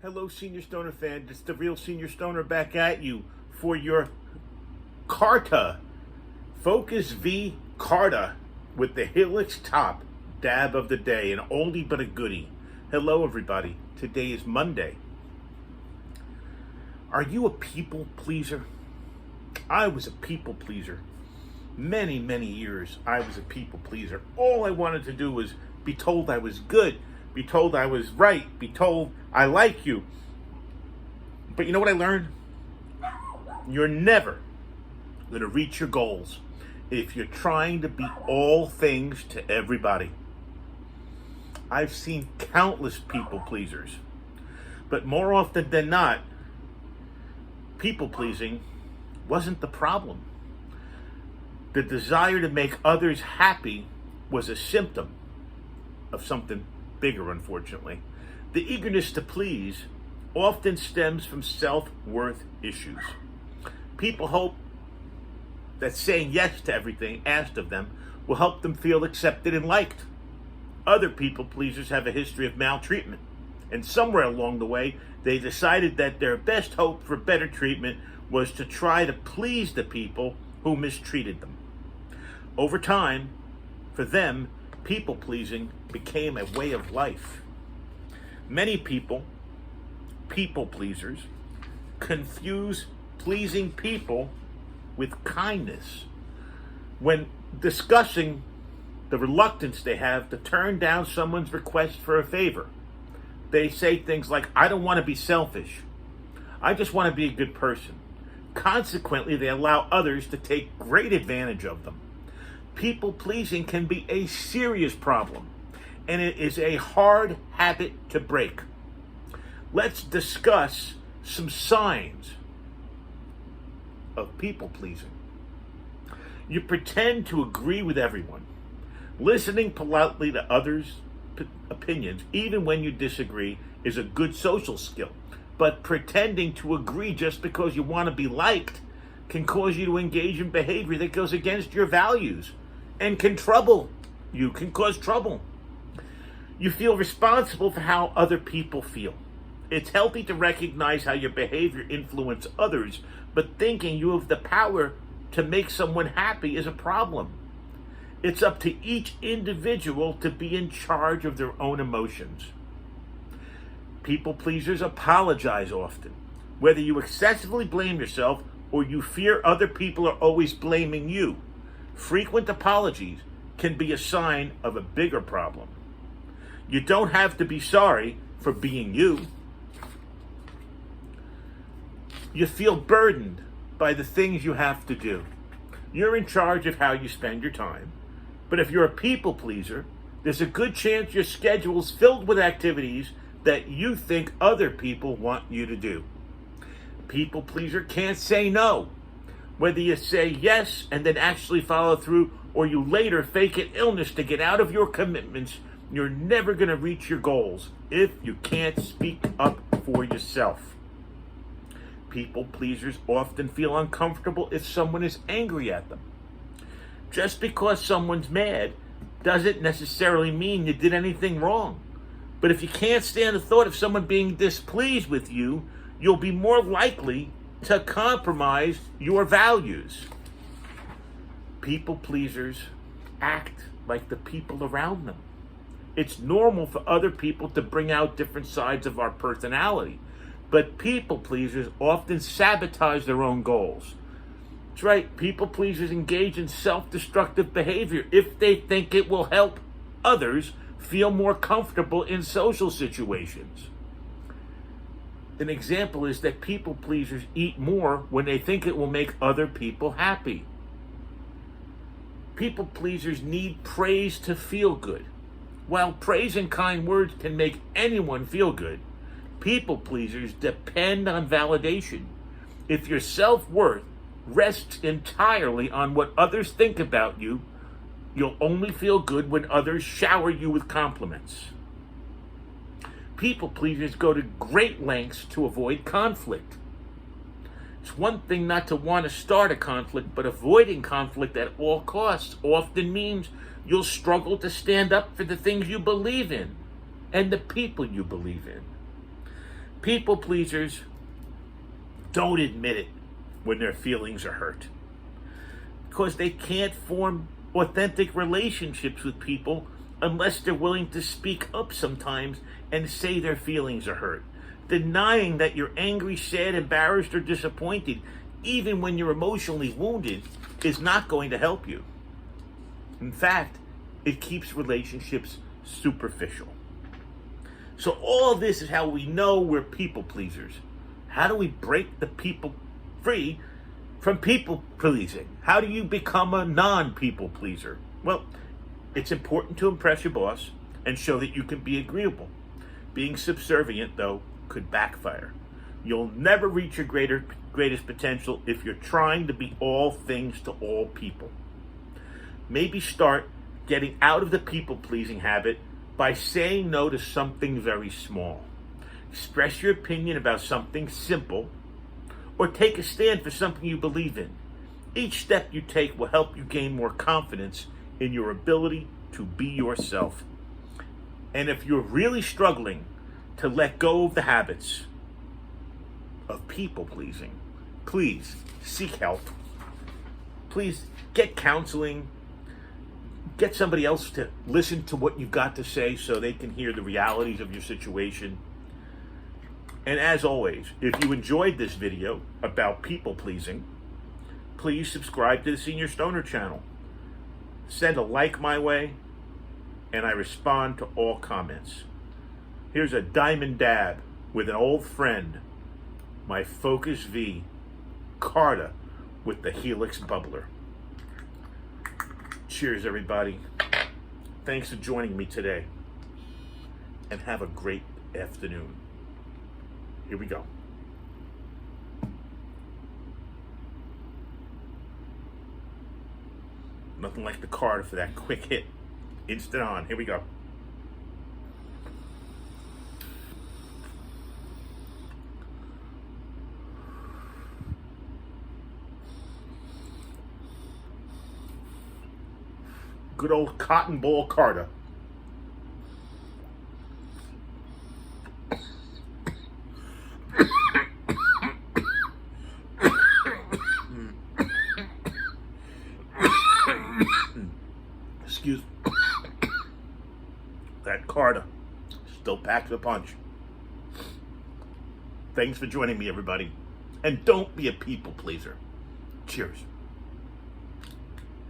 Hello, Senior Stoner fan. It's the real Senior Stoner back at you for your Carta Focus V Carta with the Helix top dab of the day, an oldie but a goodie. Hello, everybody. Today is Monday. Are you a people pleaser? I was a people pleaser. Many years I was a people pleaser. All I wanted to do was be told I was good, be told I was right, be told I like you. But you know what I learned? You're never going to reach your goals if you're trying to be all things to everybody. I've seen countless people pleasers, but more often than not, people pleasing wasn't the problem. The desire to make others happy was a symptom of something bigger, unfortunately. The eagerness to please often stems from self-worth issues. People hope that saying yes to everything asked of them will help them feel accepted and liked. Other people pleasers have a history of maltreatment, and somewhere along the way, they decided that their best hope for better treatment was to try to please the people who mistreated them. Over time, for them, people-pleasing became a way of life. Many people pleasers, confuse pleasing people with kindness when discussing the reluctance they have to turn down someone's request for a favor. They say things like, I don't want to be selfish. I just want to be a good person. Consequently, they allow others to take great advantage of them. People-pleasing can be a serious problem, and it is a hard habit to break. Let's discuss some signs of people-pleasing. You pretend to agree with everyone. Listening politely to others' opinions, even when you disagree, is a good social skill. But pretending to agree just because you want to be liked can cause you to engage in behavior that goes against your values and can cause trouble. You feel responsible for how other people feel. It's healthy to recognize how your behavior influences others, but thinking you have the power to make someone happy is a problem. It's up to each individual to be in charge of their own emotions. People pleasers apologize often. Whether you excessively blame yourself or you fear other people are always blaming you, frequent apologies can be a sign of a bigger problem. You don't have to be sorry for being you. You feel burdened by the things you have to do. You're in charge of how you spend your time. But if you're a people pleaser, there's a good chance your schedule's filled with activities that you think other people want you to do. People pleaser can't say no. Whether you say yes and then actually follow through, or you later fake an illness to get out of your commitments, you're never going to reach your goals if you can't speak up for yourself. People pleasers often feel uncomfortable if someone is angry at them. Just because someone's mad doesn't necessarily mean you did anything wrong. But if you can't stand the thought of someone being displeased with you, you'll be more likely to compromise your values. People pleasers act like the people around them. It's normal for other people to bring out different sides of our personality, but people pleasers often sabotage their own goals. That's right, people pleasers engage in self-destructive behavior if they think it will help others feel more comfortable in social situations. An example is that people pleasers eat more when they think it will make other people happy. People pleasers need praise to feel good. While praise and kind words can make anyone feel good, people pleasers depend on validation. If your self-worth rests entirely on what others think about you, you'll only feel good when others shower you with compliments. People pleasers go to great lengths to avoid conflict. It's one thing not to want to start a conflict, but avoiding conflict at all costs often means you'll struggle to stand up for the things you believe in and the people you believe in. People pleasers don't admit it when their feelings are hurt, because they can't form authentic relationships with people unless they're willing to speak up sometimes and say their feelings are hurt. Denying that you're angry, sad, embarrassed, or disappointed, even when you're emotionally wounded, is not going to help you. In fact, it keeps relationships superficial. So all of this is how we know we're people pleasers. How do we break the people free from people pleasing? How do you become a non-people pleaser? Well, it's important to impress your boss and show that you can be agreeable. Being subservient, though, could backfire. You'll never reach your greatest potential if you're trying to be all things to all people. Maybe start getting out of the people-pleasing habit by saying no to something very small. Express your opinion about something simple, or take a stand for something you believe in. Each step you take will help you gain more confidence in your ability to be yourself. And if you're really struggling to let go of the habits of people-pleasing, please seek help. Please get counseling. Get somebody else to listen to what you've got to say so they can hear the realities of your situation. And as always, if you enjoyed this video about people-pleasing, please subscribe to the Senior Stoner channel. Send a like my way, and I respond to all comments. Here's a diamond dab with an old friend, my Focus V, Carta, with the Helix bubbler. Cheers, everybody. Thanks for joining me today, and have a great afternoon. Here we go. Nothing like the Carta for that quick hit. Instant on. Here we go. Good old cotton ball Carta. Excuse me. That Carta still packs a punch. Thanks for joining me, everybody. And don't be a people pleaser. Cheers.